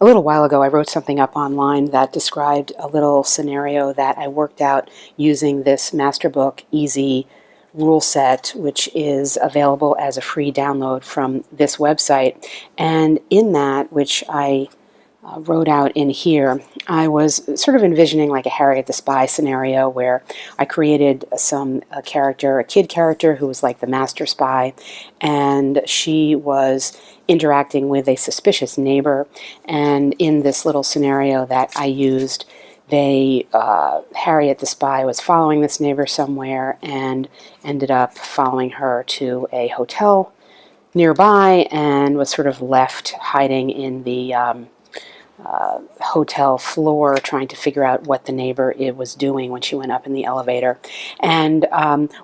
A little while ago I wrote something up online that described a little scenario that I worked out using this MasterBook Easy rule set, which is available as a free download from this website. And in that, which I wrote out in here, I was sort of envisioning like a Harriet the Spy scenario where I created a kid character who was like the master spy, and she was interacting with a suspicious neighbor. And in this little scenario that I used, Harriet the Spy was following this neighbor somewhere and ended up following her to a hotel nearby and was sort of left hiding in the hotel floor trying to figure out what the neighbor was doing when she went up in the elevator. And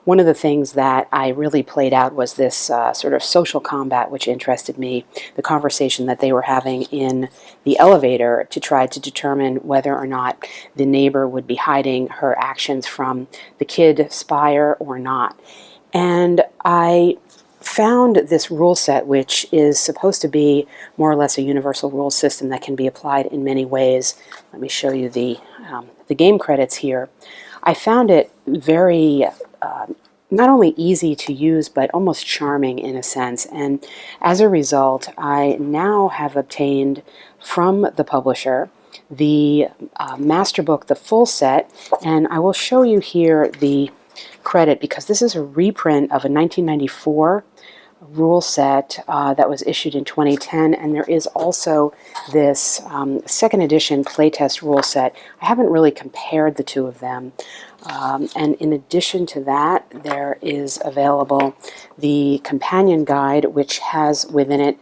one of the things that I really played out was this sort of social combat, which interested me, the conversation that they were having in the elevator to try to determine whether or not the neighbor would be hiding her actions from the kid spier or not. And I found this rule set, which is supposed to be more or less a universal rule system that can be applied in many ways. Let me show you the game credits here. I found it very not only easy to use, but almost charming in a sense. And as a result, I now have obtained from the publisher the MasterBook, the full set, and I will show you here the credit because this is a reprint of a 1994 rule set that was issued in 2010, and there is also this second edition playtest rule set. I haven't really compared the two of them, and in addition to that, there is available the companion guide, which has within it,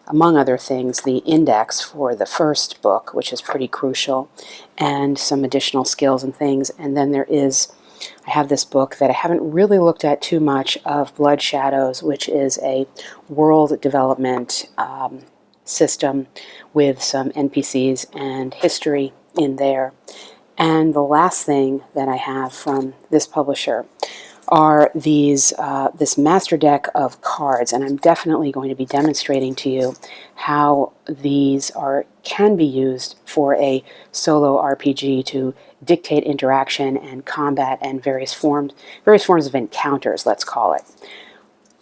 among other things, the index for the first book, which is pretty crucial, and some additional skills and things. And then I have this book that I haven't really looked at too much of Blood Shadows, which is a world development system with some NPCs and history in there. And the last thing that I have from this publisher are this MasterDeck of cards, and I'm definitely going to be demonstrating to you how these can be used for a solo RPG to dictate interaction and combat and various forms of encounters, let's call it.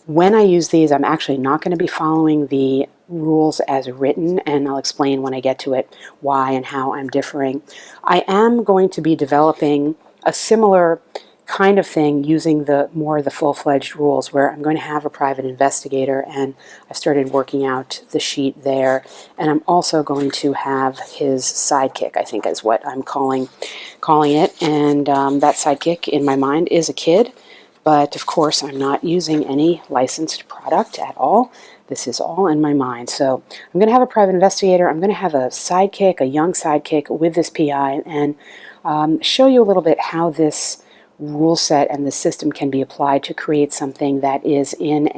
When I use these, I'm actually not going to be following the rules as written, and I'll explain when I get to it why and how I'm differing. I am going to be developing a similar kind of thing using the full-fledged rules, where I'm going to have a private investigator, and I started working out the sheet there, and I'm also going to have his sidekick, I think is what I'm calling it, and that sidekick in my mind is a kid, but of course I'm not using any licensed product at all. This is all in my mind. So I'm going to have a private investigator, I'm going to have a sidekick, a young sidekick with this PI, and show you a little bit how this rule set and the system can be applied to create something that is in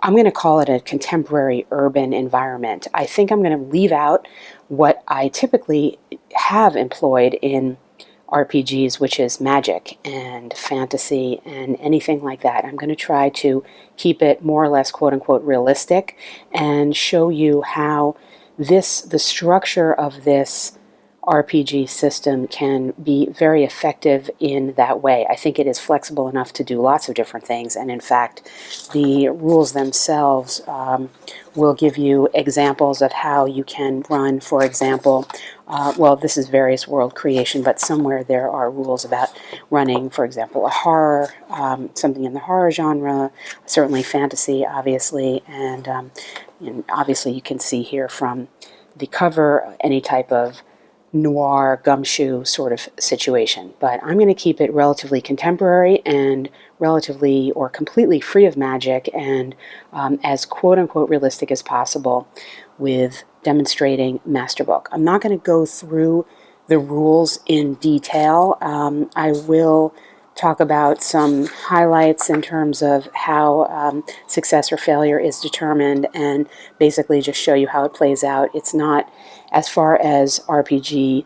I'm going to call it a contemporary urban environment. I think I'm going to leave out what I typically have employed in RPGs, which is magic and fantasy and anything like that. I'm going to try to keep it more or less quote-unquote realistic and show you how the structure of this RPG system can be very effective in that way. I think it is flexible enough to do lots of different things, and in fact the rules themselves will give you examples of how you can run, for example, well, this is various world creation, but somewhere there are rules about running, for example, a horror, something in the horror genre, certainly fantasy, obviously, and obviously you can see here from the cover any type of noir, gumshoe sort of situation. But I'm going to keep it relatively contemporary and relatively or completely free of magic and as quote-unquote realistic as possible with demonstrating MasterBook. I'm not going to go through the rules in detail. I will talk about some highlights in terms of how success or failure is determined and basically just show you how it plays out. It's not, as far as RPG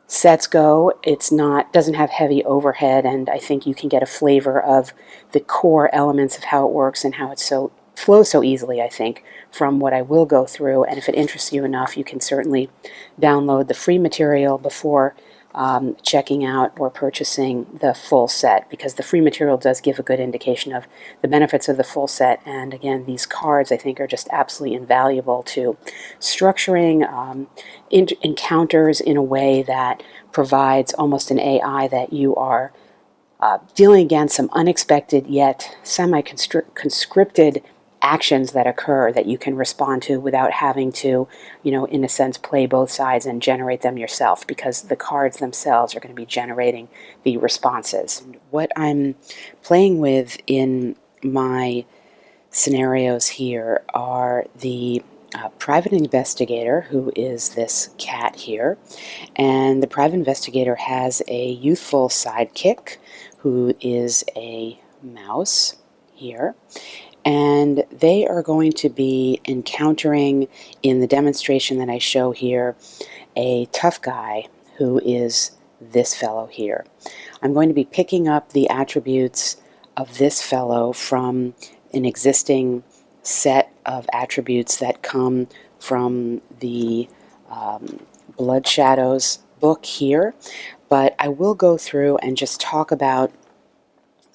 sets go, doesn't have heavy overhead, and I think you can get a flavor of the core elements of how it works and how it's so flow so easily, I think, from what I will go through. And if it interests you enough, you can certainly download the free material before checking out or purchasing the full set, because the free material does give a good indication of the benefits of the full set. And again, these cards, I think, are just absolutely invaluable to structuring encounters in a way that provides almost an AI that you are dealing against some unexpected yet semi-conscripted actions that occur that you can respond to without having to, in a sense, play both sides and generate them yourself, because the cards themselves are going to be generating the responses. What I'm playing with in my scenarios here are the private investigator, who is this cat here, and the private investigator has a youthful sidekick who is a mouse here, and they are going to be encountering, in the demonstration that I show here, a tough guy who is this fellow here. I'm going to be picking up the attributes of this fellow from an existing set of attributes that come from the Blood Shadows book here, but I will go through and just talk about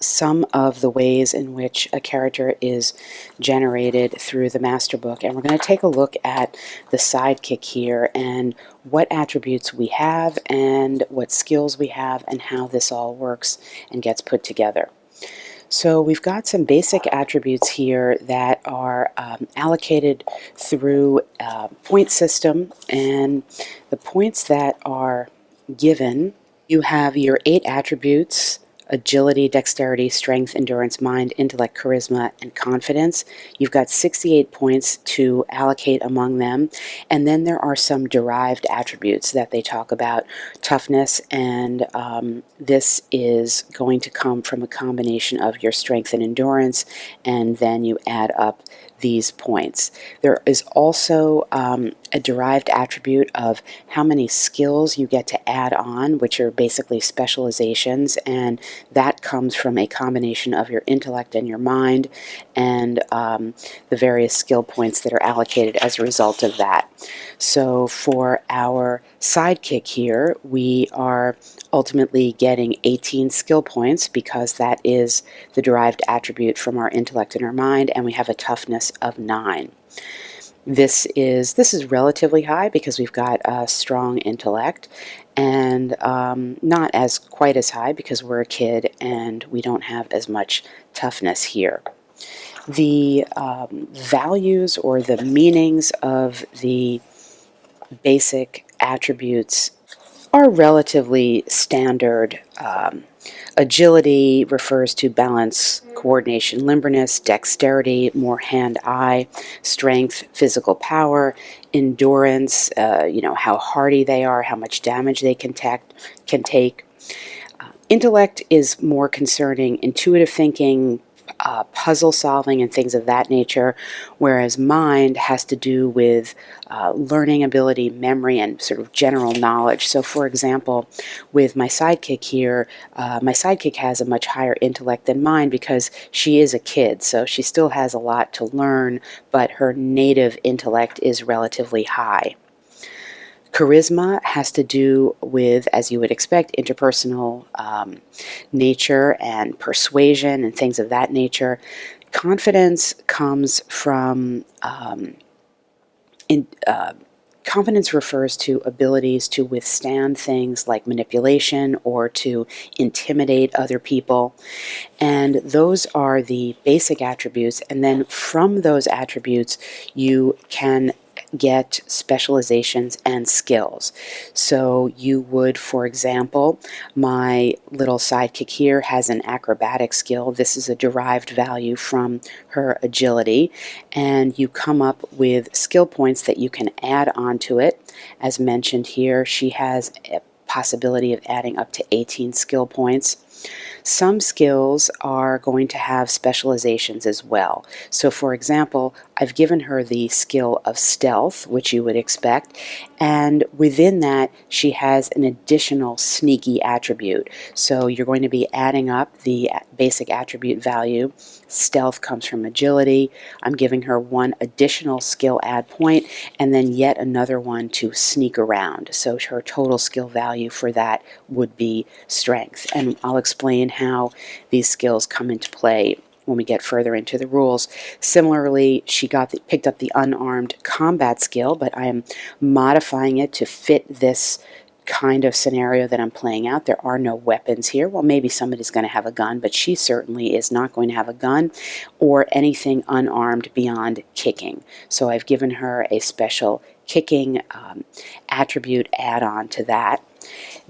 some of the ways in which a character is generated through the MasterBook. And we're going to take a look at the sidekick here and what attributes we have and what skills we have and how this all works and gets put together. So we've got some basic attributes here that are allocated through a point system, and the points that are given, you have your 8 attributes: agility, dexterity, strength, endurance, mind, intellect, charisma, and confidence. You've got 68 points to allocate among them. And then there are some derived attributes that they talk about: toughness, and this is going to come from a combination of your strength and endurance, and then you add up these points. There is also a derived attribute of how many skills you get to add on, which are basically specializations, and that comes from a combination of your intellect and your mind, and the various skill points that are allocated as a result of that. So for our sidekick here, we are ultimately getting 18 skill points, because that is the derived attribute from our intellect and our mind, and we have a toughness of 9. This is relatively high because we've got a strong intellect, and not as quite as high because we're a kid and we don't have as much toughness here. The values or the meanings of the basic attributes are relatively standard. Agility refers to balance, coordination, limberness; dexterity, more hand-eye; strength, physical power; endurance, how hardy they are, how much damage they can take. Intellect is more concerning intuitive thinking, puzzle solving, and things of that nature, whereas mind has to do with learning ability, memory, and sort of general knowledge. So for example, with my sidekick here, my sidekick has a much higher intellect than mine because she is a kid, so she still has a lot to learn, but her native intellect is relatively high. Charisma has to do with, as you would expect, interpersonal nature and persuasion and things of that nature. Confidence comes from confidence refers to abilities to withstand things like manipulation or to intimidate other people. And those are the basic attributes. And then from those attributes, you can get specializations and skills. So you would, for example, my little sidekick here has an acrobatic skill. This is a derived value from her agility, and you come up with skill points that you can add onto it. As mentioned here, she has a possibility of adding up to 18 skill points. Some skills are going to have specializations as well. So for example, I've given her the skill of stealth, which you would expect, and within that she has an additional sneaky attribute. So you're going to be adding up the basic attribute value. Stealth comes from agility. I'm giving her one additional skill add point and then yet another one to sneak around. So her total skill value for that would be strength. And I'll explain how these skills come into play when we get further into the rules. Similarly, she picked up the unarmed combat skill, but I am modifying it to fit this kind of scenario that I'm playing out. There are no weapons here. Well, maybe somebody's going to have a gun, but she certainly is not going to have a gun or anything unarmed beyond kicking. So I've given her a special kicking attribute add-on to that.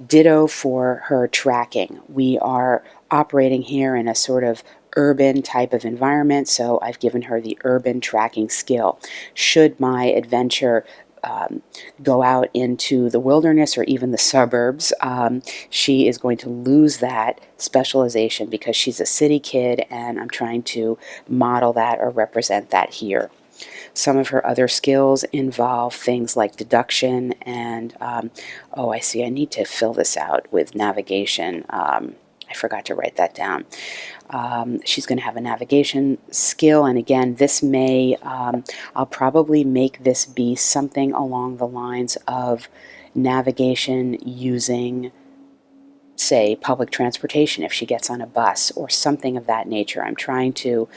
Ditto for her tracking. We are operating here in a sort of urban type of environment, so I've given her the urban tracking skill. Should my adventure go out into the wilderness or even the suburbs, she is going to lose that specialization because she's a city kid, and I'm trying to model that or represent that here. Some of her other skills involve things like deduction and, oh, I see, I need to fill this out with navigation. I forgot to write that down. She's going to have a navigation skill, and again, this may, I'll probably make this be something along the lines of navigation using, say, public transportation if she gets on a bus or something of that nature. I'm trying to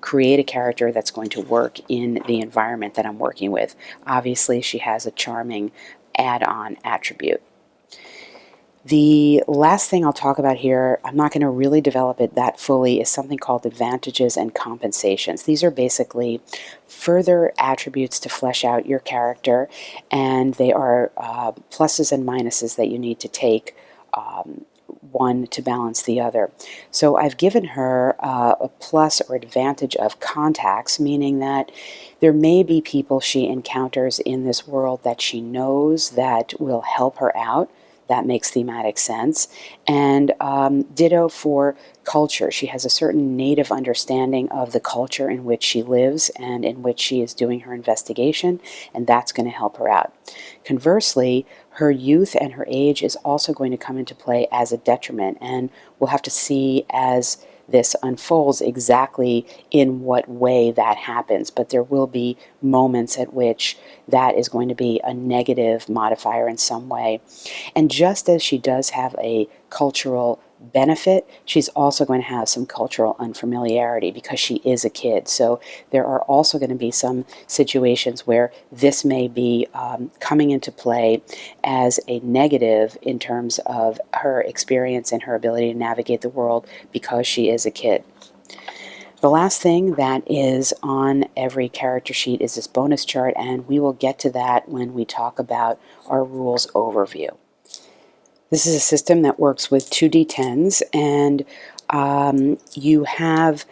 create a character that's going to work in the environment that I'm working with. Obviously, she has a charming add-on attribute. The last thing I'll talk about here, I'm not going to really develop it that fully, is something called advantages and compensations. These are basically further attributes to flesh out your character, and they are pluses and minuses that you need to take, one to balance the other. So I've given her a plus or advantage of contacts, meaning that there may be people she encounters in this world that she knows that will help her out. That makes thematic sense. And ditto for culture. She has a certain native understanding of the culture in which she lives and in which she is doing her investigation, and that's going to help her out. Conversely, her youth and her age is also going to come into play as a detriment, and we'll have to see as this unfolds exactly in what way that happens, but there will be moments at which that is going to be a negative modifier in some way. And just as she does have a cultural benefit, she's also going to have some cultural unfamiliarity because she is a kid. So there are also going to be some situations where this may be coming into play as a negative in terms of her experience and her ability to navigate the world because she is a kid. The last thing that is on every character sheet is this bonus chart, and we will get to that when we talk about our rules overview. This is a system that works with 2d10s, and you have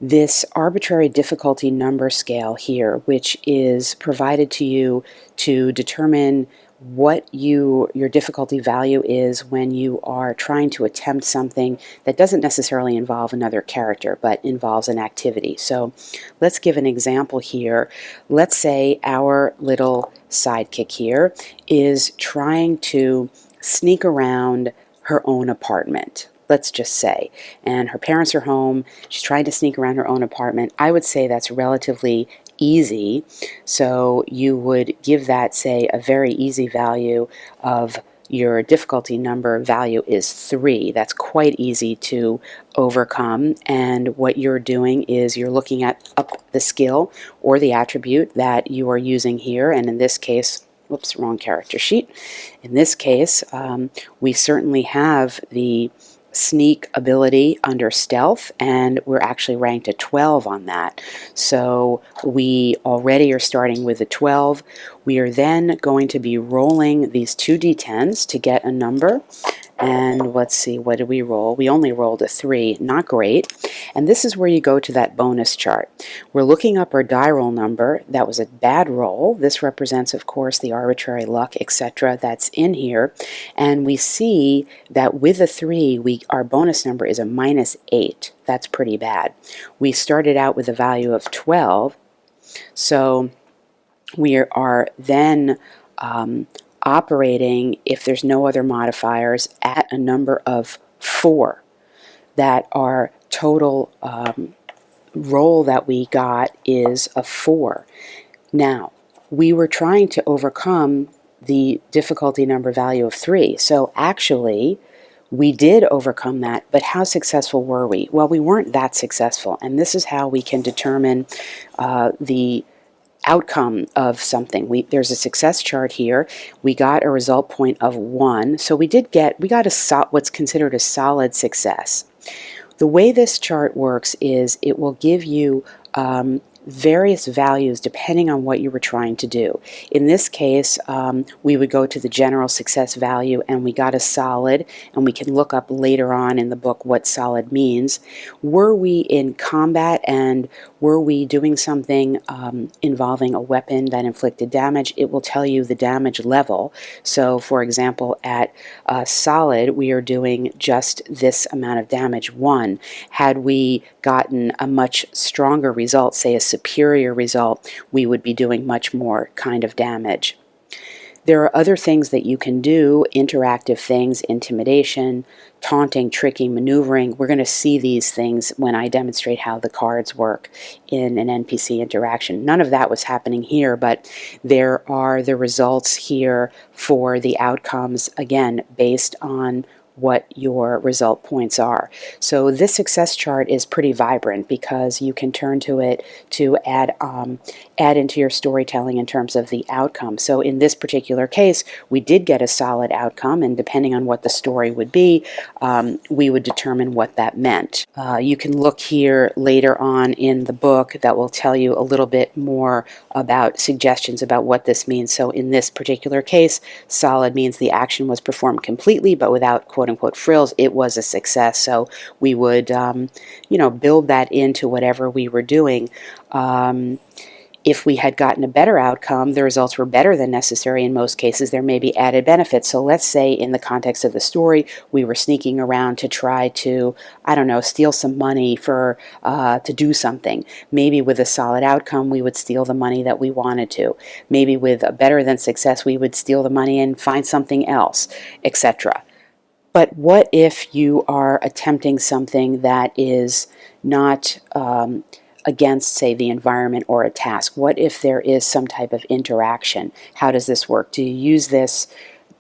this arbitrary difficulty number scale here, which is provided to you to determine what your difficulty value is when you are trying to attempt something that doesn't necessarily involve another character, but involves an activity. So let's give an example here. Let's say our little sidekick here is trying to sneak around her own apartment, let's just say, and her parents are home. She's trying to sneak around her own apartment. I would say that's relatively easy, so you would give that, say, a very easy value of your difficulty number value is 3. That's quite easy to overcome, and what you're doing is you're looking at up the skill or the attribute that you are using here, and in this case, whoops, wrong character sheet. In this case, we certainly have the sneak ability under stealth, and we're actually ranked at 12 on that. So we already are starting with a 12. We are then going to be rolling these 2d10s to get a number, And let's see, what did we roll? We only rolled a 3. Not great. And this is where you go to that bonus chart. We're looking up our die roll number. That was a bad roll. This represents, of course, the arbitrary luck, etc. that's in here. And we see that with a 3, our bonus number is a -8. That's pretty bad. We started out with a value of 12. So we are then operating, if there's no other modifiers, at a number of 4. That our total roll that we got is a 4. Now, we were trying to overcome the difficulty number value of 3. So actually, we did overcome that, but how successful were we? Well, we weren't that successful, and this is how we can determine the outcome of something. There's a success chart here. We got a result point of 1, so we got what's considered a solid success. The way this chart works is it will give you various values depending on what you were trying to do. In this case, we would go to the general success value, and we got a solid, and we can look up later on in the book what solid means. Were we in combat, and were we doing something involving a weapon that inflicted damage, it will tell you the damage level. So, for example, at solid, we are doing just this amount of damage, 1. Had we gotten a much stronger result, say a superior result, we would be doing much more kind of damage. There are other things that you can do, interactive things, intimidation, taunting, tricking, maneuvering. We're going to see these things when I demonstrate how the cards work in an NPC interaction. None of that was happening here, but there are the results here for the outcomes, again, based on what your result points are. So this success chart is pretty vibrant because you can turn to it to add into your storytelling in terms of the outcome. So in this particular case, we did get a solid outcome, and depending on what the story would be, we would determine what that meant. You can look here later on in the book that will tell you a little bit more about suggestions about what this means. So in this particular case, solid means the action was performed completely but without quote-unquote frills. It was a success, so we would build that into whatever we were doing. If we had gotten a better outcome, the results were better than necessary in most cases, there may be added benefits. So let's say in the context of the story, we were sneaking around to try to, I don't know, steal some money to do something. Maybe with a solid outcome, we would steal the money that we wanted to. Maybe with a better than success, we would steal the money and find something else, etc. But what if you are attempting something that is not against, say, the environment or a task? What if there is some type of interaction? How does this work? Do you use this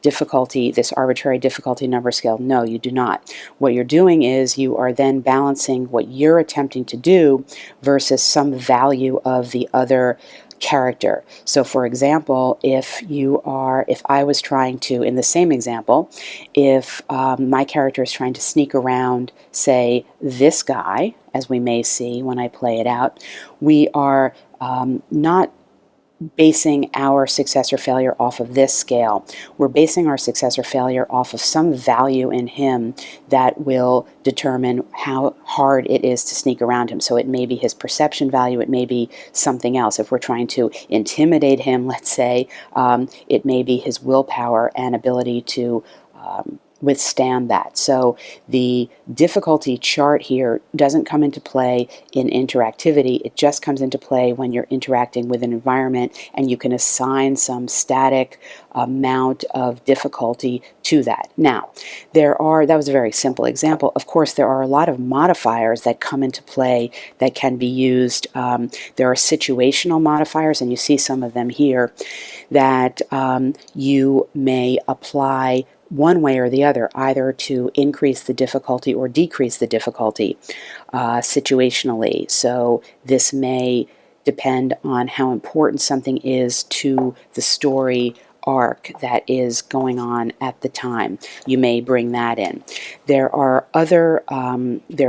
difficulty, this arbitrary difficulty number scale? No, you do not. What you're doing is you are then balancing what you're attempting to do versus some value of the other character. So for example, if I was trying to, in the same example, if my character is trying to sneak around, say, this guy, as we may see when I play it out, we are not basing our success or failure off of this scale. We're basing our success or failure off of some value in him that will determine how hard it is to sneak around him. So it may be his perception value, it may be something else. If we're trying to intimidate him, let's say, it may be his willpower and ability to withstand that. So the difficulty chart here doesn't come into play in interactivity. It just comes into play when you're interacting with an environment, and you can assign some static amount of difficulty to that. Now, that was a very simple example. Of course, there are a lot of modifiers that come into play that can be used. There are situational modifiers, and you see some of them here, that you may apply one way or the other, either to increase the difficulty or decrease the difficulty situationally. So this may depend on how important something is to the story arc that is going on at the time. You may bring that in. There are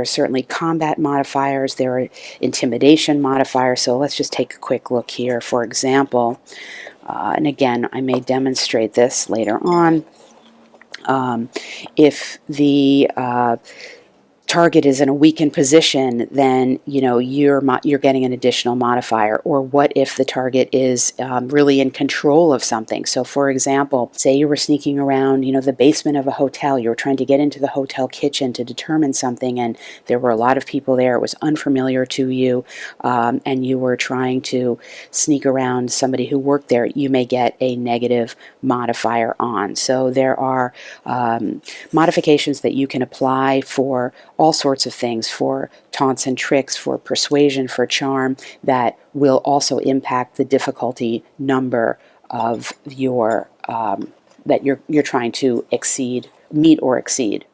certainly combat modifiers, there are intimidation modifiers, so let's just take a quick look here. For example, and again, I may demonstrate this later on. If the target is in a weakened position, then you're getting an additional modifier. Or what if the target is really in control of something? So, for example, say you were sneaking around, the basement of a hotel. You were trying to get into the hotel kitchen to determine something, and there were a lot of people there. It was unfamiliar to you, and you were trying to sneak around somebody who worked there. You may get a negative modifier on. So there are modifications that you can apply for all sorts of things, for taunts and tricks, for persuasion, for charm, that will also impact the difficulty number of your that you're trying to meet or exceed.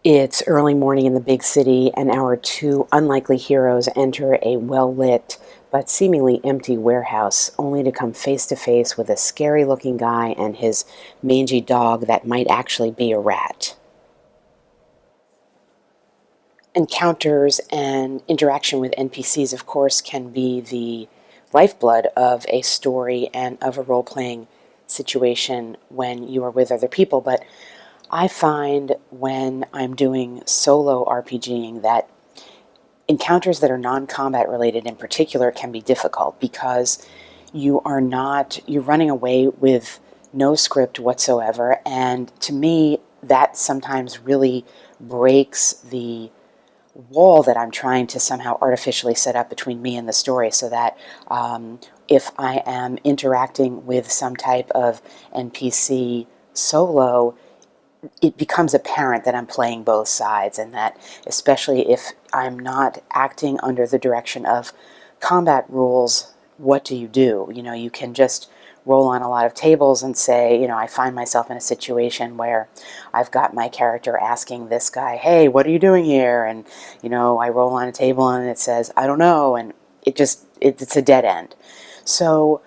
It's early morning in the big city, and our two unlikely heroes enter a well-lit but seemingly empty warehouse, only to come face to face with a scary-looking guy and his mangy dog that might actually be a rat. Encounters and interaction with NPCs, of course, can be the lifeblood of a story and of a role-playing situation when you are with other people, but I find when I'm doing solo RPGing that encounters that are non-combat related in particular can be difficult, because you're running away with no script whatsoever, and to me that sometimes really breaks the wall that I'm trying to somehow artificially set up between me and the story, so that if I am interacting with some type of NPC solo, it becomes apparent that I'm playing both sides, and that especially if I'm not acting under the direction of combat rules, what do? You can just roll on a lot of tables and say, I find myself in a situation where I've got my character asking this guy, hey, what are you doing here? And, I roll on a table and it says, I don't know, and it's a dead end. So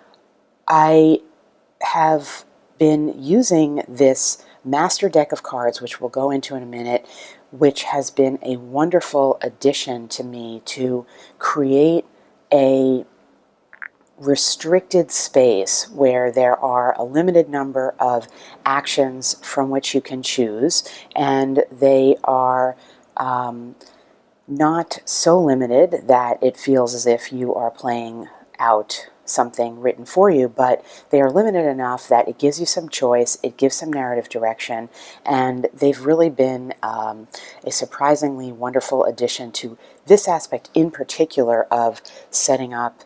I have been using this MasterDeck of cards, which we'll go into in a minute, which has been a wonderful addition to me to create a restricted space where there are a limited number of actions from which you can choose, and they are not so limited that it feels as if you are playing out something written for you, but they are limited enough that it gives you some choice, it gives some narrative direction, and they've really been a surprisingly wonderful addition to this aspect in particular of setting up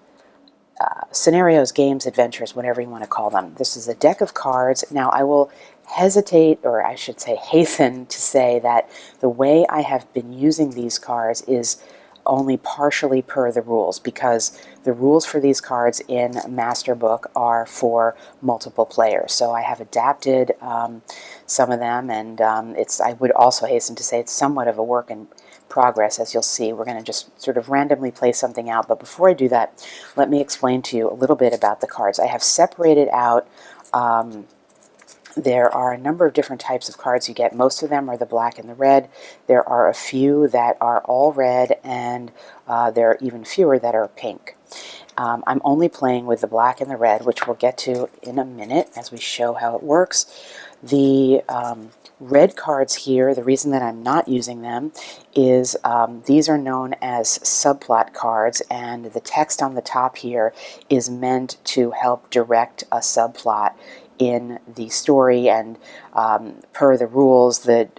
scenarios, games, adventures, whatever you want to call them. This is a deck of cards. Now, I will hesitate, or I should say hasten to say that the way I have been using these cards is only partially per the rules, because the rules for these cards in MasterBook are for multiple players. So I have adapted some of them, and I would also hasten to say it's somewhat of a work in progress. As you'll see, we're going to just sort of randomly play something out, but before I do that, let me explain to you a little bit about the cards. I have separated out there are a number of different types of cards you get. Most of them are the black and the red. There are a few that are all red, and there are even fewer that are pink. I'm only playing with the black and the red, which we'll get to in a minute as we show how it works. The red cards here, the reason that I'm not using them is these are known as subplot cards, and the text on the top here is meant to help direct a subplot in the story, and per the rules that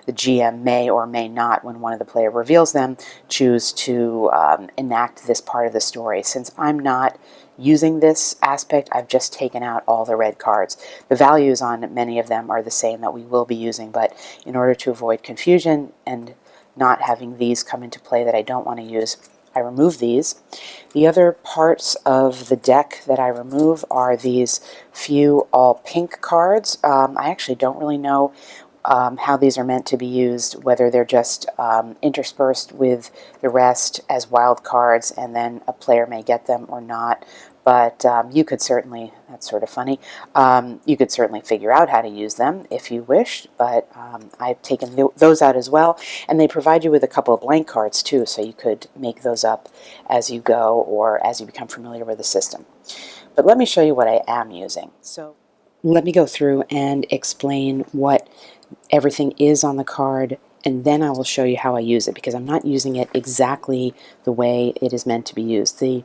the GM may or may not, when one of the player reveals them, choose to enact this part of the story. Since I'm not using this aspect, I've just taken out all the red cards. The values on many of them are the same that we will be using, but in order to avoid confusion and not having these come into play that I don't want to use, I remove these. The other parts of the deck that I remove are these few all pink cards. I actually don't really know how these are meant to be used, whether they're just interspersed with the rest as wild cards and then a player may get them or not. But you could certainly, that's sort of funny, you could certainly figure out how to use them if you wish, but I've taken those out as well, and they provide you with a couple of blank cards too, so you could make those up as you go or as you become familiar with the system. But let me show you what I am using. So Let me go through and explain what everything is on the card, and then I will show you how I use it, because I'm not using it exactly the way it is meant to be used. The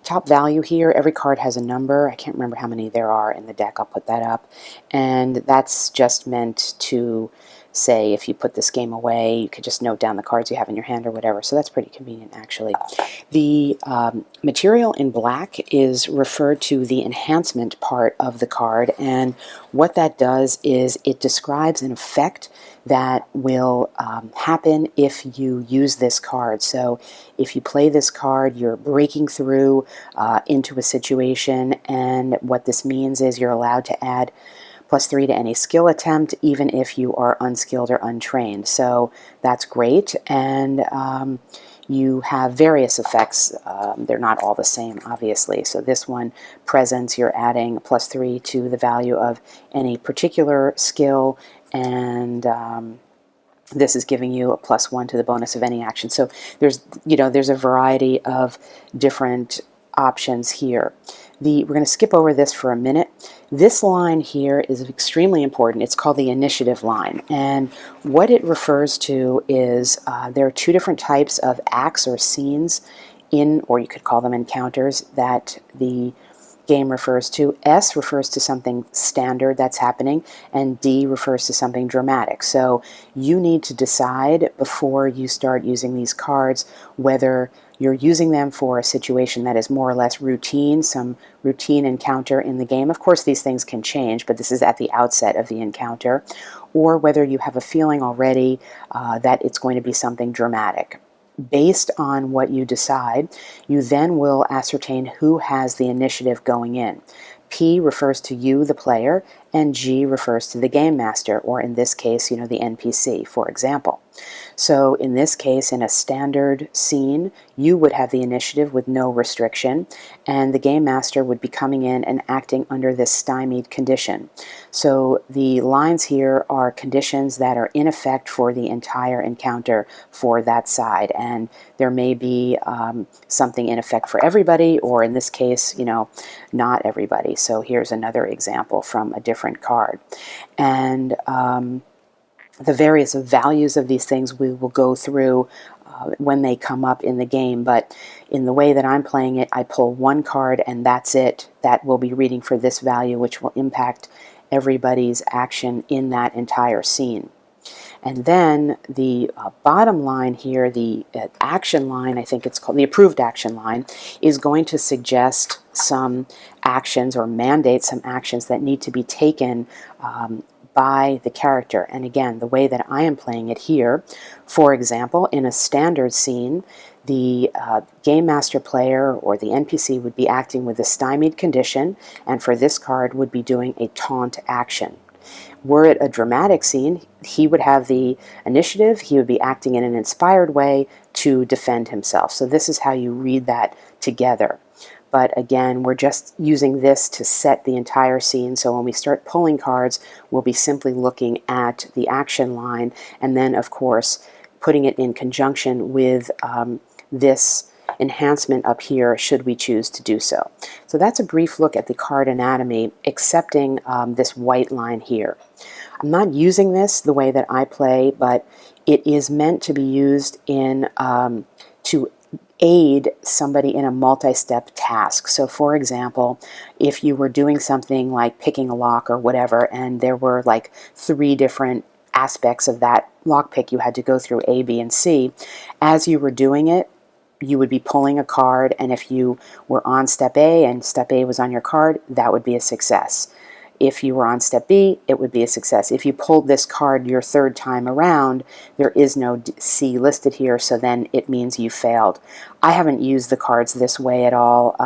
top value here, every card has a number. I can't remember how many there are in the deck. I'll put that up. And that's just meant to say if you put this game away, you could just note down the cards you have in your hand or whatever. So that's pretty convenient, actually. The material in black is referred to the enhancement part of the card, and what that does is it describes an effect that will happen if you use this card. So if you play this card, you're breaking through into a situation, and what this means is you're allowed to add +3 to any skill attempt, even if you are unskilled or untrained. So that's great, and you have various effects. They're not all the same, obviously. So this one, presence, you're adding +3 to the value of any particular skill, and this is giving you a +1 to the bonus of any action. So there's a variety of different options here. We're going to skip over this for a minute. This line here is extremely important. It's called the initiative line, and what it refers to is there are two different types of acts or scenes or you could call them encounters, that the game refers to. S refers to something standard that's happening, and D refers to something dramatic. So you need to decide before you start using these cards whether you're using them for a situation that is more or less routine, some routine encounter in the game. Of course, these things can change, but this is at the outset of the encounter, or whether you have a feeling already that it's going to be something dramatic. Based on what you decide, you then will ascertain who has the initiative going in. P refers to you, the player, and G refers to the game master, or in this case, the NPC, for example. So in this case, in a standard scene, you would have the initiative with no restriction, and the game master would be coming in and acting under this stymied condition. So the lines here are conditions that are in effect for the entire encounter for that side, and there may be something in effect for everybody, or in this case, not everybody. So here's another example from a different card. And the various values of these things we will go through when they come up in the game, but in the way that I'm playing it, I pull one card and that's it. That will be reading for this value, which will impact everybody's action in that entire scene. And then the bottom line here, the action line, I think it's called the approved action line, is going to suggest some actions or mandate some actions that need to be taken by the character. And again, the way that I am playing it here, for example, in a standard scene, the game master player or the NPC would be acting with a stymied condition, and for this card would be doing a taunt action. Were it a dramatic scene, he would have the initiative, he would be acting in an inspired way to defend himself. So this is how you read that together. But again, we're just using this to set the entire scene. So when we start pulling cards, we'll be simply looking at the action line, and then, of course, putting it in conjunction with this enhancement up here, should we choose to do so. So that's a brief look at the card anatomy, excepting this white line here. I'm not using this the way that I play, but it is meant to be used in to aid somebody in a multi-step task. So for example, if you were doing something like picking a lock or whatever, and there were like 3 different aspects of that lockpick you had to go through, A, B, and C, as you were doing it, you would be pulling a card, and if you were on step A and step A was on your card, that would be a success. If you were on step B, it would be a success. If you pulled this card your 3rd time around, there is no C listed here, so then it means you failed. I haven't used the cards this way at all.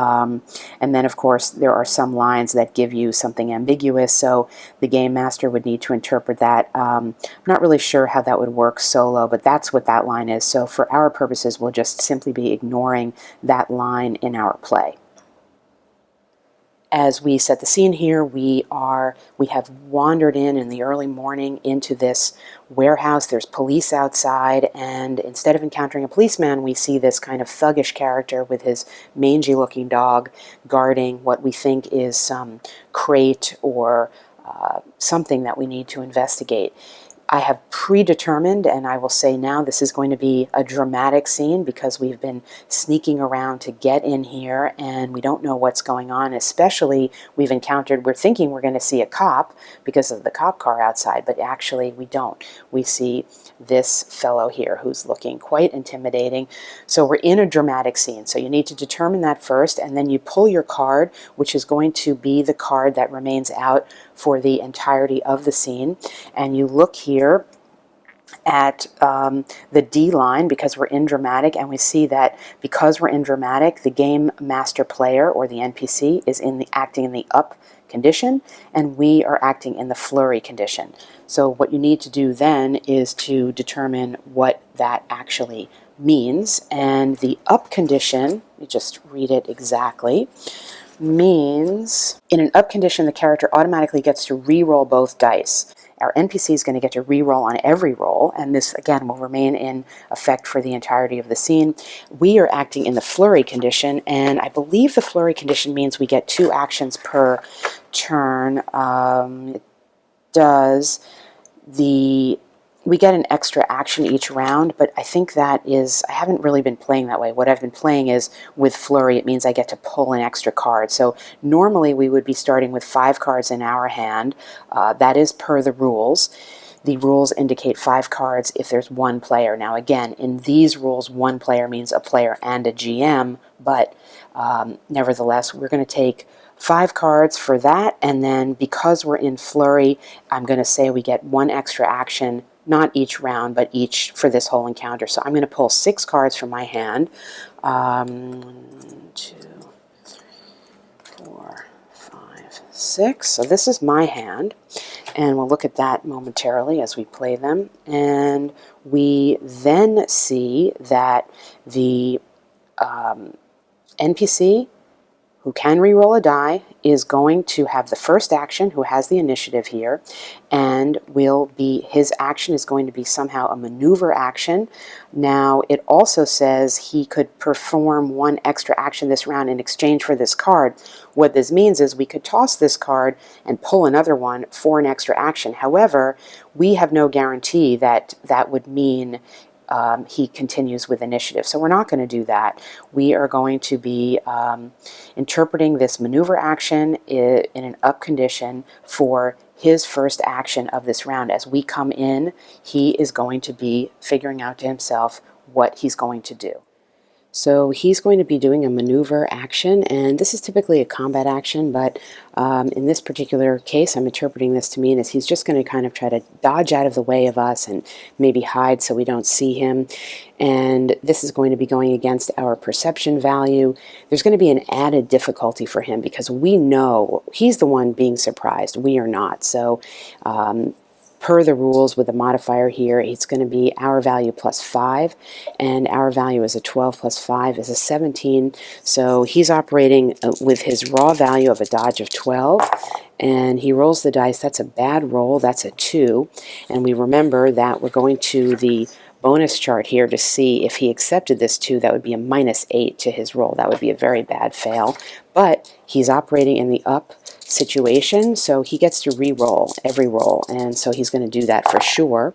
And then, of course, there are some lines that give you something ambiguous, so the game master would need to interpret that. I'm not really sure how that would work solo, but that's what that line is. So for our purposes, we'll just simply be ignoring that line in our play. As we set the scene here, we have wandered in the early morning into this warehouse. There's police outside, and instead of encountering a policeman, we see this kind of thuggish character with his mangy looking dog guarding what we think is some crate or something that we need to investigate. I have predetermined, and I will say now, this is going to be a dramatic scene because we've been sneaking around to get in here and we don't know what's going on. Especially we're thinking we're going to see a cop because of the cop car outside, but actually we don't. We see this fellow here who's looking quite intimidating. So we're in a dramatic scene. So you need to determine that first, and then you pull your card, which is going to be the card that remains out for the entirety of the scene. And you look here at the D line because we're in dramatic, and we see that because we're in dramatic, the game master player, or the NPC, is acting in the up condition, and we are acting in the flurry condition. So what you need to do then is to determine what that actually means. And the up condition, let me just read it exactly, means in an up condition the character automatically gets to re-roll both dice. Our NPC is going to get to re-roll on every roll, and this again will remain in effect for the entirety of the scene. We are acting in the flurry condition, and I believe the flurry condition means we get 2 actions per turn. It does. We get an extra action each round, but I think that is, I haven't really been playing that way. What I've been playing is with flurry, it means I get to pull an extra card. So normally we would be starting with 5 cards in our hand. That is per the rules. The rules indicate 5 cards if there's 1 player. Now again, in these rules, 1 player means a player and a GM, but nevertheless, we're going to take 5 cards for that, and then because we're in flurry, I'm going to say we get 1 extra action, not each round, but each for this whole encounter. So I'm going to pull 6 cards from my hand. 1, 2, 3, 4, 5, 6. So this is my hand, and we'll look at that momentarily as we play them. And we then see that the NPC who can re-roll a die is going to have the first action, who has the initiative here, and his action is going to be somehow a maneuver action. Now it also says he could perform 1 extra action this round in exchange for this card. What this means is we could toss this card and pull another one for an extra action. However, we have no guarantee that that would mean he continues with initiative. So we're not going to do that. We are going to be interpreting this maneuver action in an up condition for his first action of this round. As we come in, he is going to be figuring out to himself what he's going to do. So he's going to be doing a maneuver action, and this is typically a combat action, but in this particular case, I'm interpreting this to mean is he's just going to kind of try to dodge out of the way of us and maybe hide so we don't see him. And this is going to be going against our perception value. There's going to be an added difficulty for him because we know he's the one being surprised. We are not. So per the rules with the modifier here, it's going to be our value plus 5, and our value is a 12 plus 5 is a 17. So he's operating with his raw value of a dodge of 12, and he rolls the dice. That's a bad roll. That's a 2, and we remember that we're going to the bonus chart here to see if he accepted this 2, that would be a -8 to his roll. That would be a very bad fail, but he's operating in the up situation, so he gets to re-roll every roll, and so he's going to do that for sure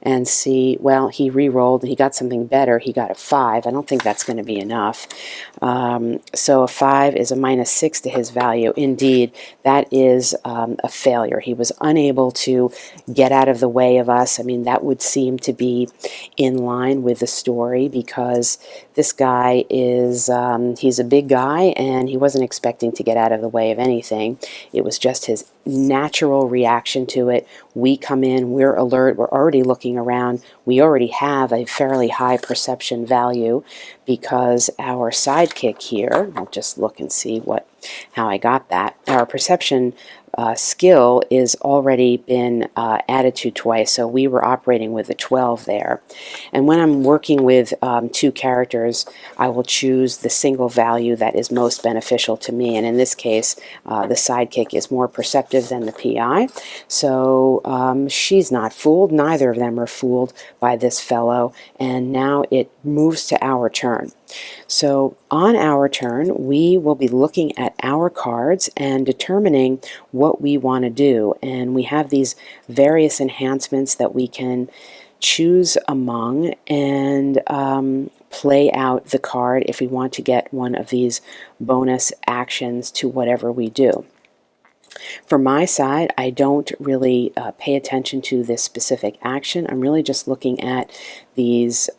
and see, well, he re-rolled, he got something better, he got a 5. I don't think that's going to be enough. So a 5 is a -6 to his value. Indeed, that is a failure. He was unable to get out of the way of us. I mean, that would seem to be in line with the story because this guy is, he's a big guy and he wasn't expecting to get out of the way of anything. It was just his natural reaction to it. We come in, we're alert, we're already looking around, we already have a fairly high perception value because our sidekick here, I'll just look and see how I got that. Our perception skill is already been added to twice, so we were operating with a 12 there. And when I'm working with 2 characters, I will choose the single value that is most beneficial to me, and in this case, the sidekick is more perceptive than the PI, so she's not fooled. Neither of them are fooled by this fellow, and now it moves to our turn. So on our turn, we will be looking at our cards and determining what we want to do. And we have these various enhancements that we can choose among and play out the card if we want to get one of these bonus actions to whatever we do. For my side, I don't really pay attention to this specific action. I'm really just looking at these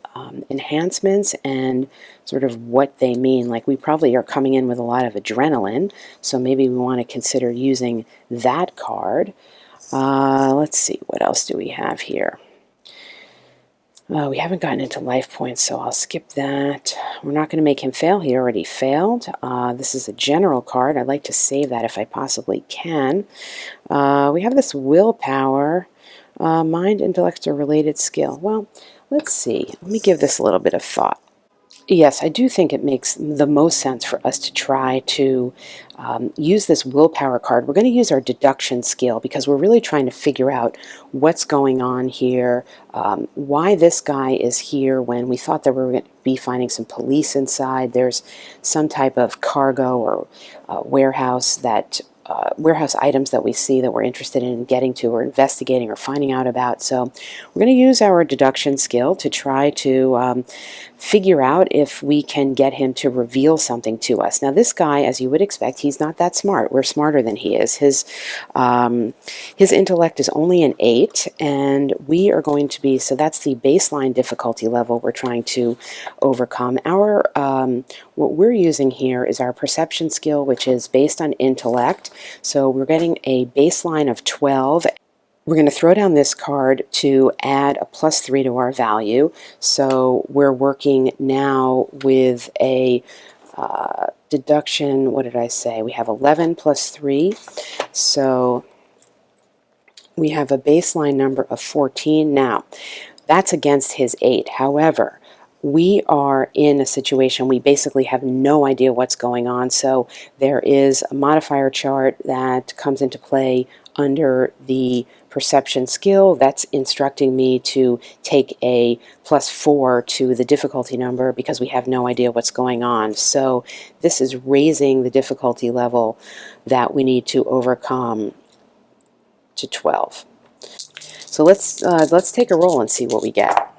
enhancements and sort of what they mean. Like, we probably are coming in with a lot of adrenaline, so maybe we want to consider using that card. Let's see, what else do we have here? We haven't gotten into life points, so I'll skip that. We're not going to make him fail. He already failed. This is a general card. I'd like to save that if I possibly can. We have this willpower, mind, intellect, or related skill. Well, let's see. Let me give this a little bit of thought. Yes, I do think it makes the most sense for us to try to use this willpower card. We're going to use our deduction skill because we're really trying to figure out what's going on here, why this guy is here when we thought that we were going to be finding some police inside. There's some type of cargo or warehouse items that we see that we're interested in getting to or investigating or finding out about. So we're going to use our deduction skill to try to figure out if we can get him to reveal something to us. Now, this guy, as you would expect, he's not that smart. We're smarter than he is. His intellect is only an 8, and we are going to be, so that's the baseline difficulty level we're trying to overcome. Our what we're using here is our perception skill, which is based on intellect. So we're getting a baseline of 12. We're going to throw down this card to add a +3 to our value. So we're working now with a deduction, what did I say? We have 11 plus 3. So we have a baseline number of 14. Now, that's against his 8. However, we are in a situation we basically have no idea what's going on, so there is a modifier chart that comes into play under the perception skill that's instructing me to take a +4 to the difficulty number because we have no idea what's going on. So this is raising the difficulty level that we need to overcome to 12. So let's take a roll and see what we get.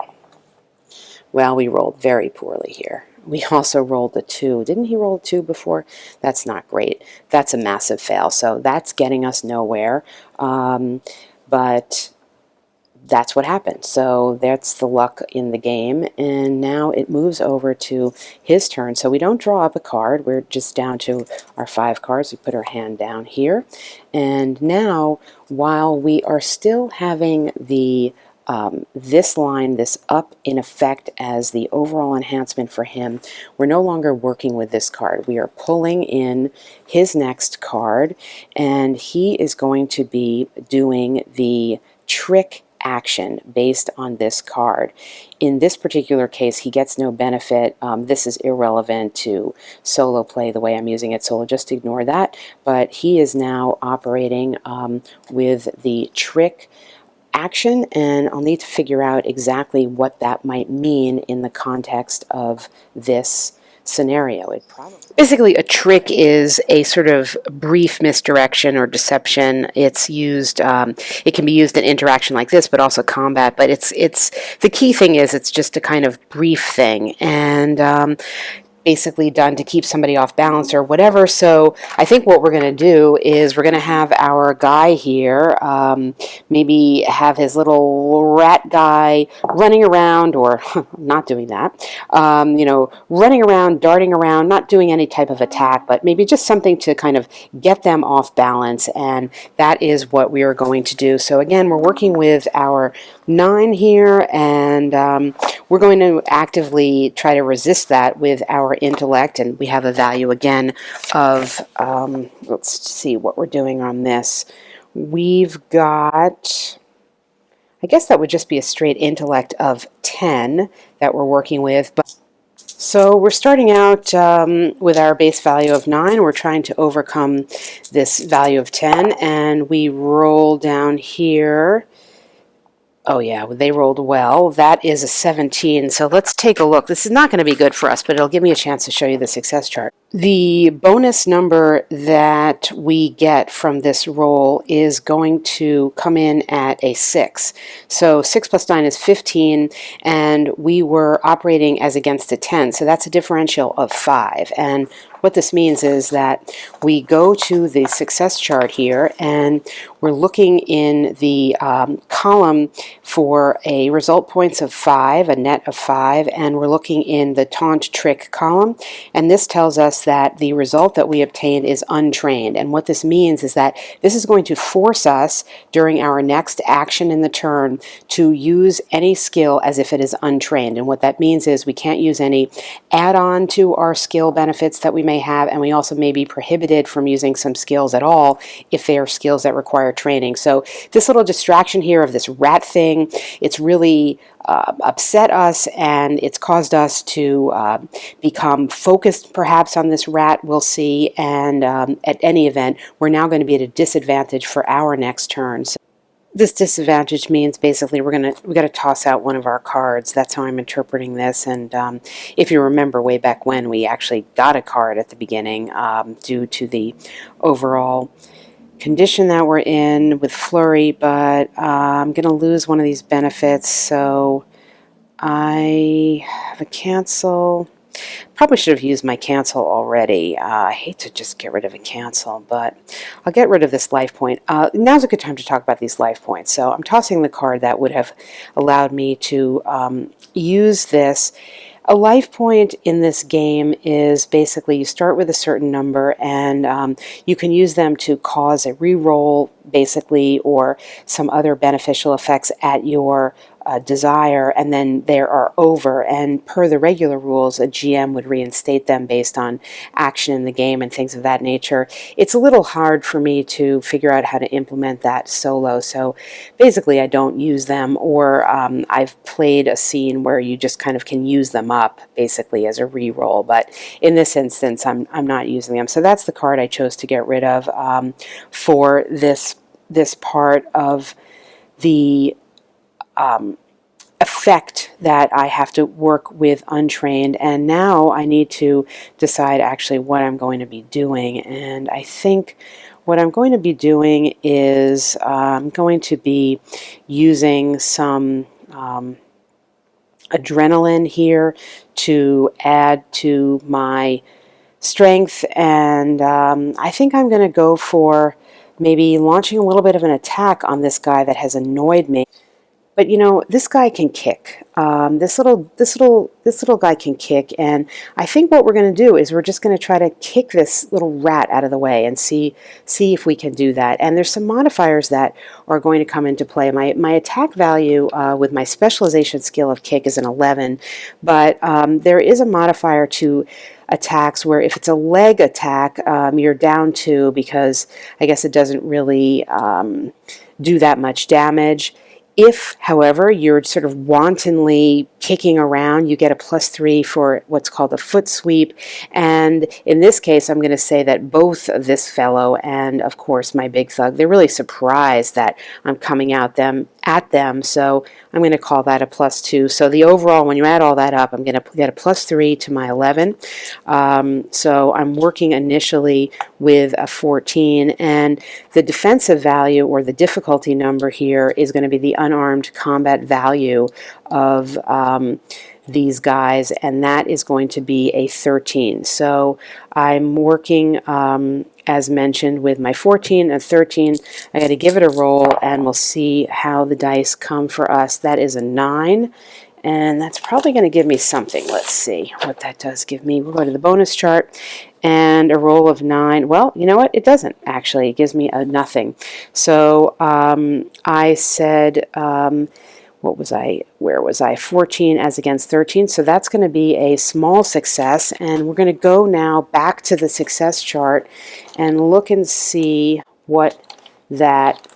Well, we rolled very poorly here. We also rolled a 2. Didn't he roll a 2 before? That's not great. That's a massive fail. So that's getting us nowhere. But that's what happened. So that's the luck in the game. And now it moves over to his turn. So we don't draw up a card. We're just down to our 5 cards. We put our hand down here. And now, while we are still having the this line, this up in effect as the overall enhancement for him, we're no longer working with this card. We are pulling in his next card, and he is going to be doing the trick action based on this card. In this particular case, he gets no benefit. This is irrelevant to solo play the way I'm using it, so we'll just ignore that. But he is now operating with the trick action, and I'll need to figure out exactly what that might mean in the context of this scenario. Basically, a trick is a sort of brief misdirection or deception. It's used, it can be used in interaction like this, but also combat. But it's the key thing is it's just a kind of brief thing, and basically done to keep somebody off balance or whatever. So I think what we're going to do is we're going to have our guy here maybe have his little rat guy running around, or not doing that, you know, running around, darting around, not doing any type of attack, but maybe just something to kind of get them off balance, and that is what we are going to do. So again, we're working with our 9 here, and we're going to actively try to resist that with our intellect, and we have a value again of, let's see what we're doing on this. We've got, I guess that would just be a straight intellect of 10 that we're working with. But so we're starting out with our base value of 9. We're trying to overcome this value of 10, and we roll down here Oh yeah, they rolled well. That is a 17. So let's take a look. This is not going to be good for us, but it'll give me a chance to show you the success chart. The bonus number that we get from this roll is going to come in at a 6. So 6 plus 9 is 15, and we were operating as against a 10. So that's a differential of 5. And what this means is that we go to the success chart here, and we're looking in the column for a result points of 5, a net of 5, and we're looking in the taunt trick column, and this tells us that the result that we obtained is untrained. And what this means is that this is going to force us during our next action in the turn to use any skill as if it is untrained. And what that means is we can't use any add-on to our skill benefits that we may have, and we also may be prohibited from using some skills at all if they are skills that require training. So this little distraction here of this rat thing, it's really upset us, and it's caused us to become focused perhaps on this rat, we'll see, and at any event, we're now going to be at a disadvantage for our next turn. So this disadvantage means basically we got to toss out one of our cards. That's how I'm interpreting this. And if you remember way back when, we actually got a card at the beginning due to the overall condition that we're in with flurry, but I'm going to lose one of these benefits, so I have a cancel. Probably should have used my cancel already. I hate to just get rid of a cancel, but I'll get rid of this life point. Now's a good time to talk about these life points. So I'm tossing the card that would have allowed me to use this. A life point in this game is basically you start with a certain number, and you can use them to cause a re-roll, basically, or some other beneficial effects at your desire, and then they are over. And per the regular rules, a GM would reinstate them based on action in the game and things of that nature. It's a little hard for me to figure out how to implement that solo, so basically I don't use them, or I've played a scene where you just kind of can use them up basically as a re-roll, but in this instance I'm not using them. So that's the card I chose to get rid of for this part of the effect that I have to work with untrained. And now I need to decide actually what I'm going to be doing, and I think what I'm going to be doing is I'm going to be using some adrenaline here to add to my strength, and I think I'm going to go for maybe launching a little bit of an attack on this guy that has annoyed me. But you know, this guy can kick. This little guy can kick, and I think what we're going to do is we're just going to try to kick this little rat out of the way and see if we can do that. And there's some modifiers that are going to come into play. My attack value with my specialization skill of kick is an 11, but there is a modifier to attacks where if it's a leg attack, you're down 2 because I guess it doesn't really do that much damage. If, however, you're sort of wantonly kicking around, you get a +3 for what's called a foot sweep. And in this case, I'm going to say that both this fellow and, of course, my big thug, they're really surprised that I'm coming at them. So I'm going to call that a +2. So the overall, when you add all that up, I'm going to get a +3 to my 11. So I'm working initially with a 14. And the defensive value, or the difficulty number here, is going to be the unarmed combat value of these guys, and that is going to be a 13. So I'm working, as mentioned, with my 14 and 13. I got to give it a roll, and we'll see how the dice come for us. That is a 9, and that's probably going to give me something. Let's see what that does give me. We'll go to the bonus chart, and a roll of 9. Well, you know what? It doesn't, actually. It gives me a nothing. So I said... what was I? Where was I? 14 as against 13. So that's going to be a small success. And we're going to go now back to the success chart and look and see what that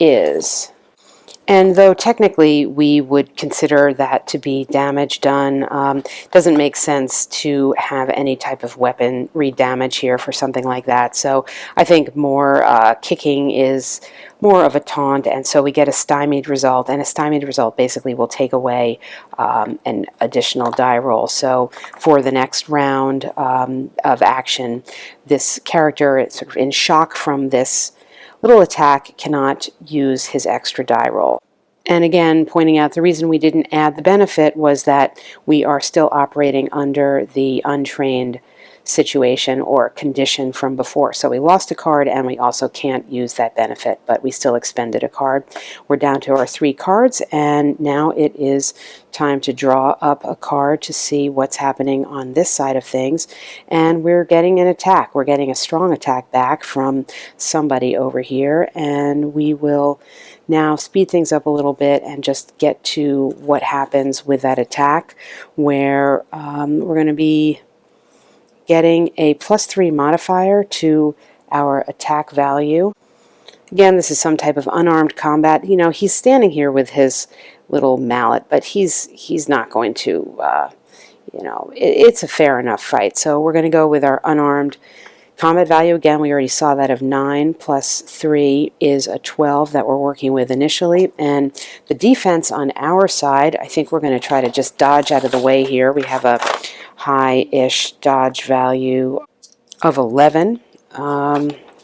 is. And though technically we would consider that to be damage done, doesn't make sense to have any type of weapon read damage here for something like that. So I think more kicking is more of a taunt, and so we get a stymied result, and a stymied result basically will take away an additional die roll. So for the next round of action, this character is sort of in shock from this little attack, cannot use his extra die roll. And again, pointing out the reason we didn't add the benefit was that we are still operating under the untrained situation or condition from before. So we lost a card and we also can't use that benefit, but we still expended a card. We're down to our 3 cards, and now it is time to draw up a card to see what's happening on this side of things. And we're getting an attack. We're getting a strong attack back from somebody over here, and we will now speed things up a little bit and just get to what happens with that attack, where we're going to be getting a +3 modifier to our attack value. Again, this is some type of unarmed combat. You know, he's standing here with his little mallet, but he's not going to, you know, it's a fair enough fight. So we're going to go with our unarmed combat value. Again, we already saw that of 9 plus 3 is a 12 that we're working with initially. And the defense on our side, I think we're going to try to just dodge out of the way here. We have a high-ish dodge value of 11.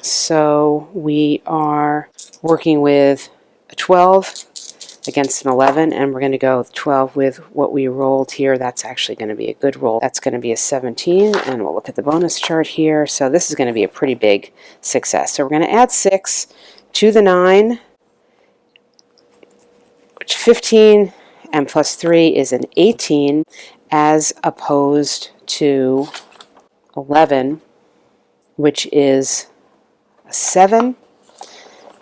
So we are working with a 12 against an 11, and we're going to go with 12 with what we rolled here. That's actually going to be a good roll. That's going to be a 17, and we'll look at the bonus chart here. So this is going to be a pretty big success. So we're going to add 6 to the 9, which 15 and plus 3 is an 18, as opposed to 11, which is a 7.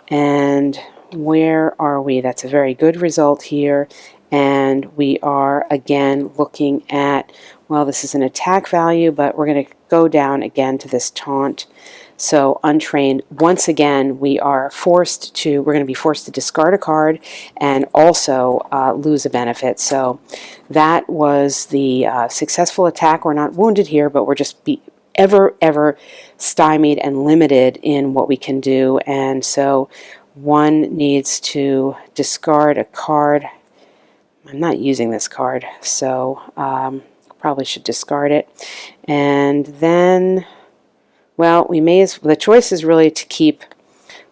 And where are we? That's a very good result here. And we are again looking at, well, this is an attack value, but we're going to go down again to this taunt. So untrained, once again, we're going to be forced to discard a card and also lose a benefit. So that was the successful attack. We're not wounded here, but we're just ever stymied and limited in what we can do. And so one needs to discard a card. I'm not using this card, so probably should discard it. And then, well, the choice is really to keep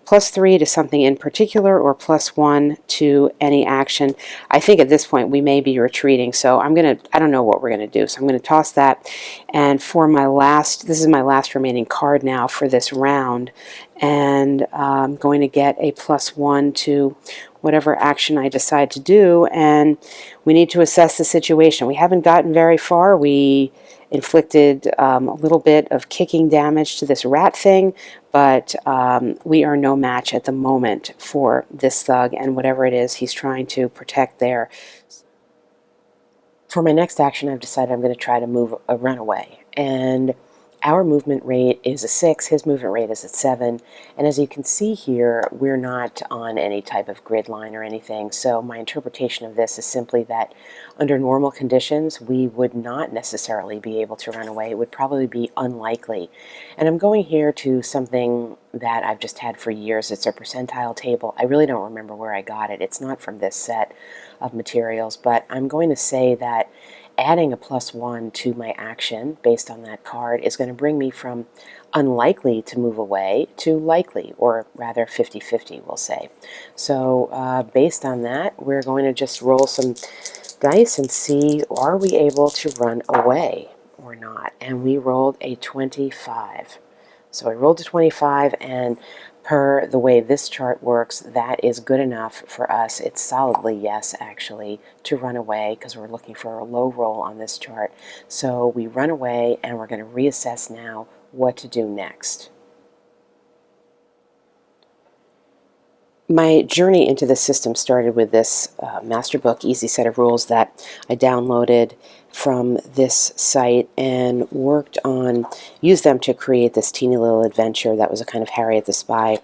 +3 to something in particular or +1 to any action. I think at this point we may be retreating, so I don't know what we're going to do, so I'm going to toss that. And for my this is my last remaining card now for this round, and I'm going to get a +1 to whatever action I decide to do, and we need to assess the situation. We haven't gotten very far. We inflicted a little bit of kicking damage to this rat thing, but we are no match at the moment for this thug and whatever it is he's trying to protect there. For my next action, I've decided I'm going to try to run away. And our movement rate is a 6, his movement rate is a 7, and as you can see here, we're not on any type of grid line or anything, so my interpretation of this is simply that under normal conditions, we would not necessarily be able to run away. It would probably be unlikely. And I'm going here to something that I've just had for years. It's a percentile table. I really don't remember where I got it. It's not from this set of materials, but I'm going to say that adding a +1 to my action based on that card is going to bring me from unlikely to move away to likely, or rather 50-50, we'll say. So based on that, we're going to just roll some dice and see, are we able to run away or not? And we rolled a 25. So I rolled a 25, and per the way this chart works, that is good enough for us. It's solidly yes, actually, to run away, because we're looking for a low roll on this chart. So we run away, and we're going to reassess now what to do next. My journey into the system started with this MasterBook easy set of rules that I downloaded from this site and used them to create this teeny little adventure that was a kind of Harriet the Spy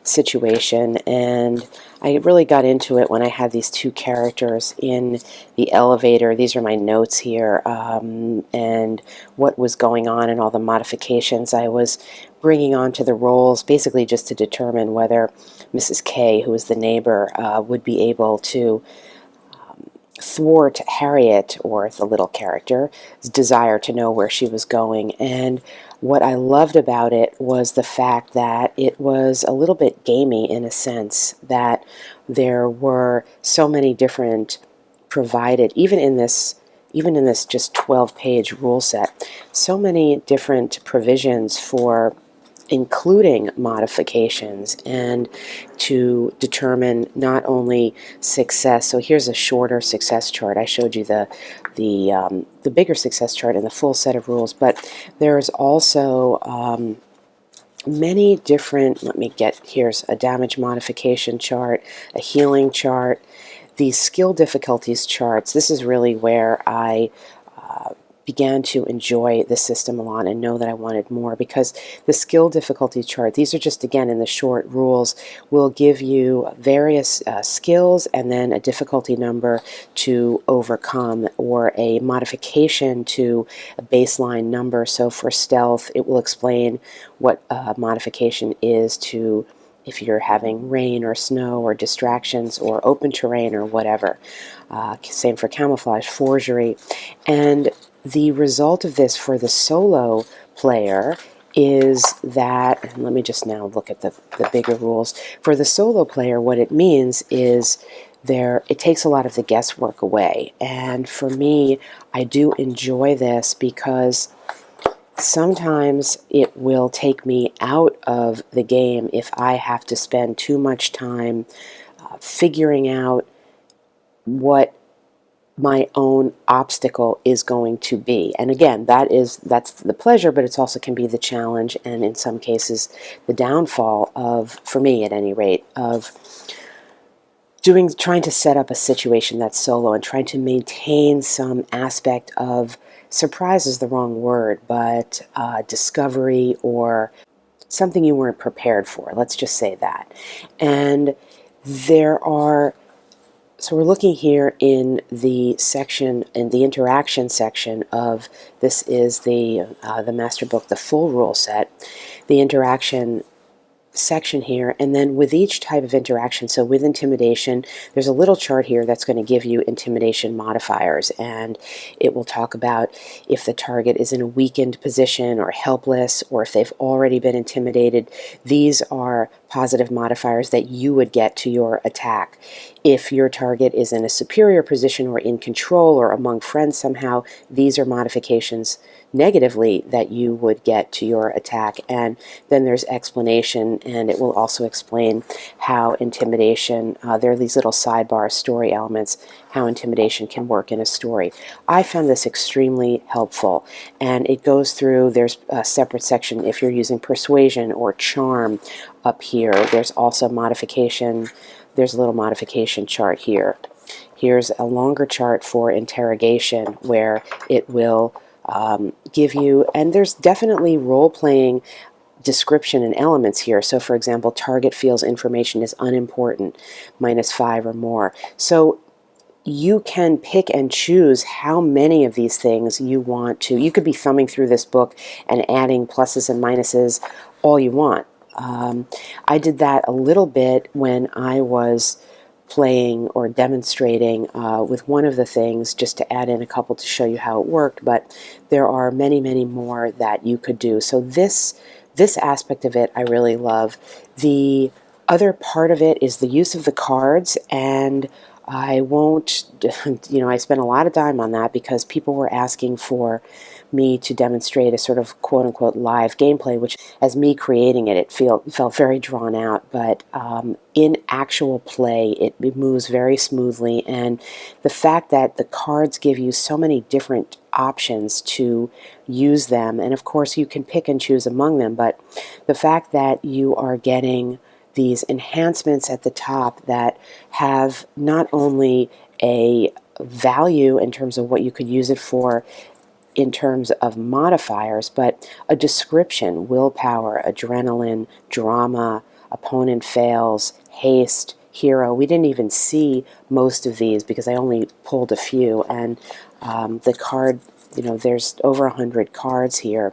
situation. And I really got into it when I had these two characters in the elevator. These are my notes here, and what was going on and all the modifications I was bringing onto the rolls, basically just to determine whether Mrs. K, who was the neighbor, would be able to thwart Harriet, or the little character's desire to know where she was going. And what I loved about it was the fact that it was a little bit gamey, in a sense that there were so many different provided, even in this just 12-page rule set, so many different provisions for including modifications and to determine not only success. So here's a shorter success chart. I showed you the bigger success chart in the full set of rules, but there's also many different, here's a damage modification chart, a healing chart, these skill difficulties charts. This is really where I began to enjoy the system a lot and know that I wanted more, because the skill difficulty chart, these are just, again, in the short rules, will give you various skills and then a difficulty number to overcome, or a modification to a baseline number. So for stealth, it will explain what modification is to if you're having rain or snow or distractions or open terrain or whatever. Same for camouflage, forgery. And the result of this for the solo player is that, and let me just now look at the bigger rules. For the solo player, what it means is it takes a lot of the guesswork away. And for me, I do enjoy this because sometimes it will take me out of the game if I have to spend too much time figuring out what my own obstacle is going to be. And again, that's the pleasure, but it also can be the challenge, and in some cases the downfall of, for me at any rate, of trying to set up a situation that's solo and trying to maintain some aspect of, surprise is the wrong word, but discovery, or something you weren't prepared for. Let's just say that. And so we're looking here in the section, in the interaction section of, this is the MasterBook, the full rule set, the interaction section here, and then with each type of interaction, so with intimidation, there's a little chart here that's going to give you intimidation modifiers, and it will talk about if the target is in a weakened position or helpless, or if they've already been intimidated. These are positive modifiers that you would get to your attack. If your target is in a superior position or in control or among friends somehow, these are modifications negatively that you would get to your attack. And then there's explanation, and it will also explain how intimidation, there are these little sidebar story elements, how intimidation can work in a story. I found this extremely helpful, and it goes through, there's a separate section if you're using persuasion or charm up here. There's also modification. There's a little modification chart here. Here's a longer chart for interrogation, where it will give you, and there's definitely role-playing description and elements here. So for example, target feels information is unimportant, -5 or more. So you can pick and choose how many of these things you want to. You could be thumbing through this book and adding pluses and minuses all you want. I did that a little bit when I was playing or demonstrating with one of the things, just to add in a couple to show you how it worked, but there are many, many more that you could do. So this aspect of it I really love. The other part of it is the use of the cards, and I won't, I spent a lot of time on that because people were asking for me to demonstrate a sort of quote-unquote live gameplay, which, as me creating it, it felt very drawn out, but in actual play it moves very smoothly. And the fact that the cards give you so many different options to use them, and of course you can pick and choose among them, but the fact that you are getting these enhancements at the top that have not only a value in terms of what you could use it for in terms of modifiers, but a description: willpower, adrenaline, drama, opponent fails, haste, hero. We didn't even see most of these because I only pulled a few, and the card, there's over 100 cards here.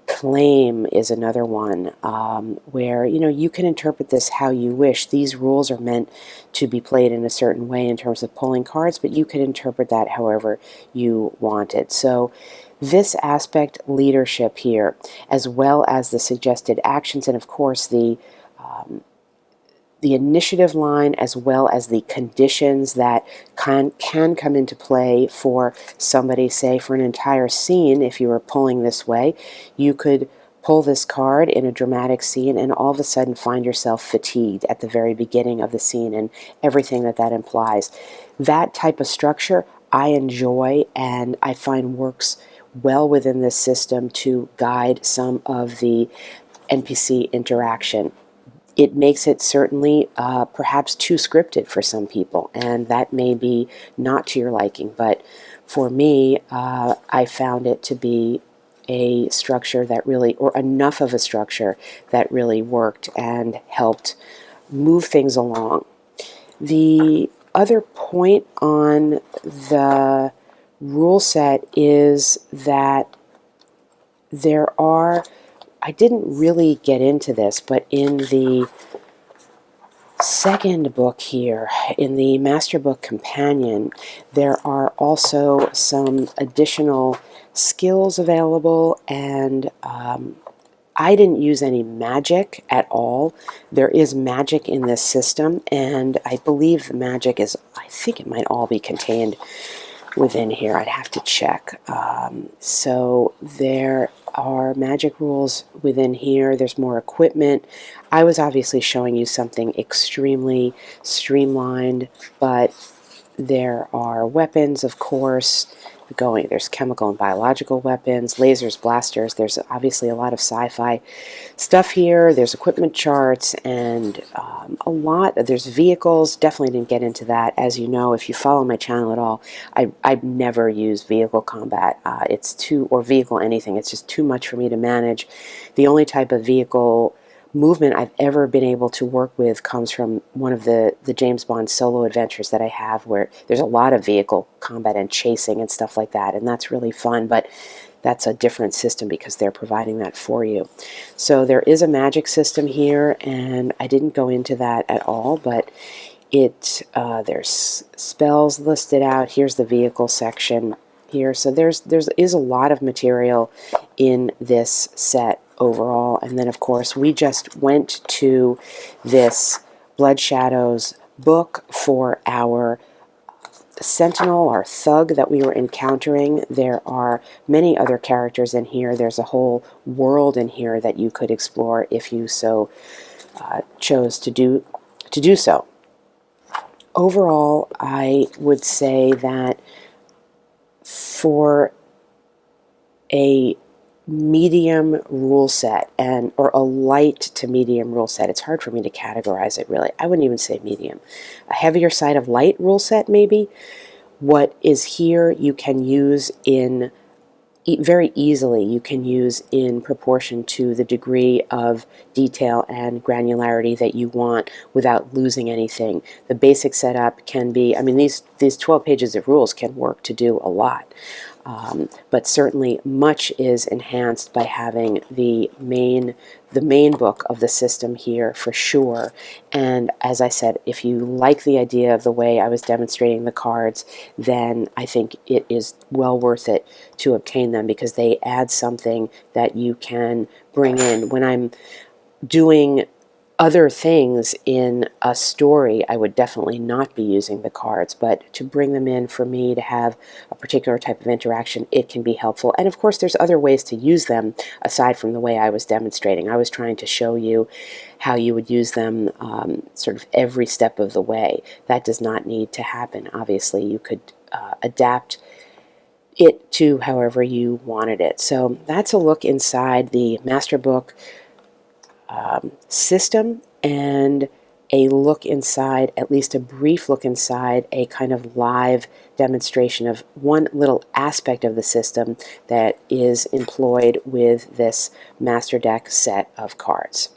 Claim is another one where you can interpret this how you wish. These rules are meant to be played in a certain way in terms of pulling cards, but you can interpret that however you want it. So this aspect, leadership here, as well as the suggested actions, and of course the initiative line, as well as the conditions that can come into play for somebody, say for an entire scene. If you were pulling this way, you could pull this card in a dramatic scene and all of a sudden find yourself fatigued at the very beginning of the scene and everything that implies. That type of structure I enjoy, and I find works well within this system to guide some of the NPC interaction. It makes it certainly perhaps too scripted for some people, and that may be not to your liking, but for me, I found it to be a structure that really, or enough of a structure that really worked and helped move things along. The other point on the rule set is that there are, I didn't really get into this, but in the second book here, in the MasterBook Companion, there are also some additional skills available, and I didn't use any magic at all. There is magic in this system, and I believe the magic is, I think it might all be contained within here. I'd have to check. So there are magic rules within here. There's more equipment. I was obviously showing you something extremely streamlined, but there are weapons, of course. There's chemical and biological weapons, lasers, blasters. There's obviously a lot of sci-fi stuff here. There's equipment charts and there's vehicles. Definitely didn't get into that. As you know, if you follow my channel at all, I've never used vehicle combat. Or vehicle anything. It's just too much for me to manage. The only type of vehicle movement I've ever been able to work with comes from one of the James Bond solo adventures that I have, where there's a lot of vehicle combat and chasing and stuff like that, and that's really fun, but that's a different system because they're providing that for you. So there is a magic system here, and I didn't go into that at all, but there's spells listed out. Here's the vehicle section here. So there is a lot of material in this set overall. And then of course we just went to this Blood Shadows book for our sentinel, our thug that we were encountering. There are many other characters in here. There's a whole world in here that you could explore if you so chose to do so. Overall, I would say that for a medium rule set, or a light to medium rule set, it's hard for me to categorize it really. I wouldn't even say medium. A heavier side of light rule set maybe. What is here you can use in very easily. You can use in proportion to the degree of detail and granularity that you want without losing anything. The basic setup can be, I mean, these 12 pages of rules can work to do a lot. But certainly much is enhanced by having the main book of the system here for sure. And as I said, if you like the idea of the way I was demonstrating the cards, then I think it is well worth it to obtain them, because they add something that you can bring in. When I'm doing other things in a story, I would definitely not be using the cards, but to bring them in for me to have a particular type of interaction, it can be helpful. And of course, there's other ways to use them aside from the way I was demonstrating. I was trying to show you how you would use them sort of every step of the way. That does not need to happen. Obviously, you could adapt it to however you wanted it. So that's a look inside the MasterBook system and a look inside, at least a brief look inside, a kind of live demonstration of one little aspect of the system that is employed with this MasterDeck set of cards.